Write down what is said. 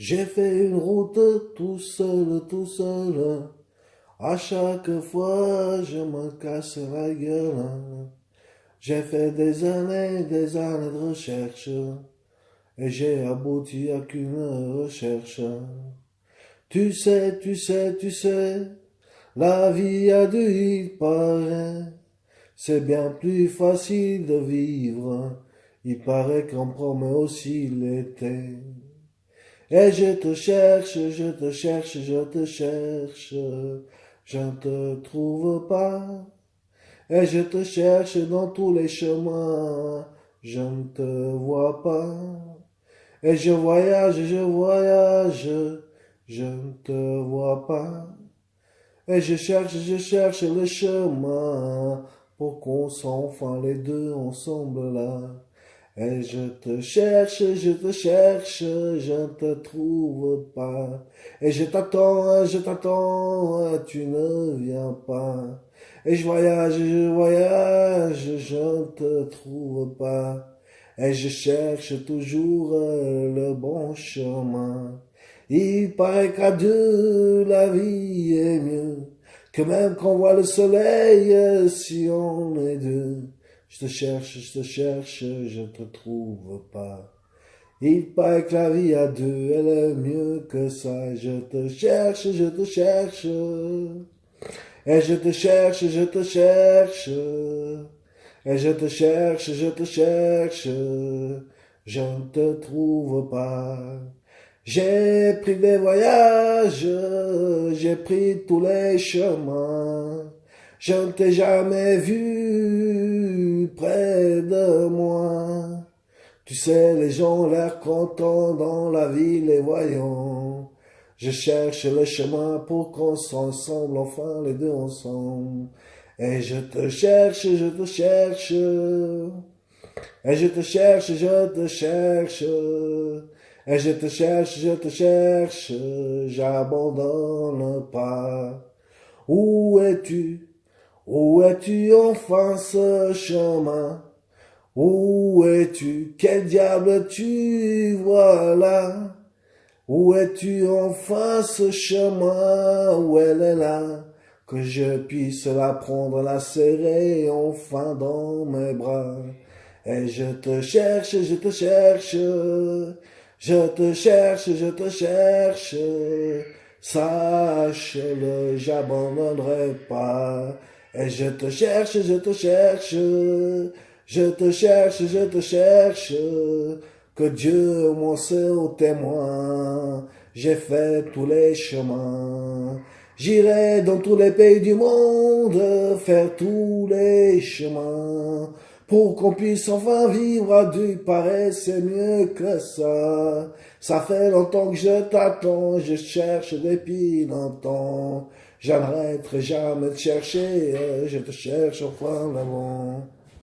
J'ai fait une route tout seul, tout seul. À chaque fois, je me casse la gueule. J'ai fait des années de recherche. Et j'ai abouti à qu'une recherche. Tu sais, la vie a dû y paraît. C'est bien plus facile de vivre. Il paraît qu'on promet aussi l'été. Et je te cherche, je te cherche, je te cherche, je ne te trouve pas. Et je te cherche dans tous les chemins, je ne te vois pas. Et je voyage, je ne te vois pas. Et je cherche le chemin pour qu'on soit enfin les deux ensemble là. Et je te cherche, je ne te trouve pas. Et je t'attends, tu ne viens pas. Et je voyage, je ne te trouve pas. Et je cherche toujours le bon chemin. Il paraît qu'à deux, la vie est mieux. Que même qu'on voit le soleil, si on est deux. Je te cherche, je te trouve pas. Il paraît que la vie à deux, elle est mieux que ça. Je te cherche, je te cherche. Et je te cherche, je te cherche. Et je te cherche, je te cherche. Je ne te trouve pas. J'ai pris des voyages, j'ai pris tous les chemins. Je ne t'ai jamais vu près de moi. Tu sais, les gens ont l'air contents dans la ville, les voyants. Je cherche le chemin pour qu'on soit ensemble, enfin les deux ensemble. Et je te cherche, je te cherche. Et je te cherche, je te cherche. Et je te cherche, j'abandonne pas. Où es-tu? Où es-tu enfin ce chemin? Où es-tu? Quel diable tu vois là? Où es-tu enfin ce chemin? Où elle est là? Que je puisse la prendre, la serrer enfin dans mes bras. Et je te cherche, je te cherche. Je te cherche, je te cherche. Sache-le, j'abandonnerai pas. Et je te cherche, je te cherche. Je te cherche, je te cherche. Que Dieu m'en soit témoin. J'ai fait tous les chemins. J'irai dans tous les pays du monde faire tous les chemins. Pour qu'on puisse enfin vivre à deux, paraît c'est mieux que ça. Ça fait longtemps que je t'attends, je cherche depuis longtemps. J'arrêterai jamais de chercher, je te cherche enfin d'avant.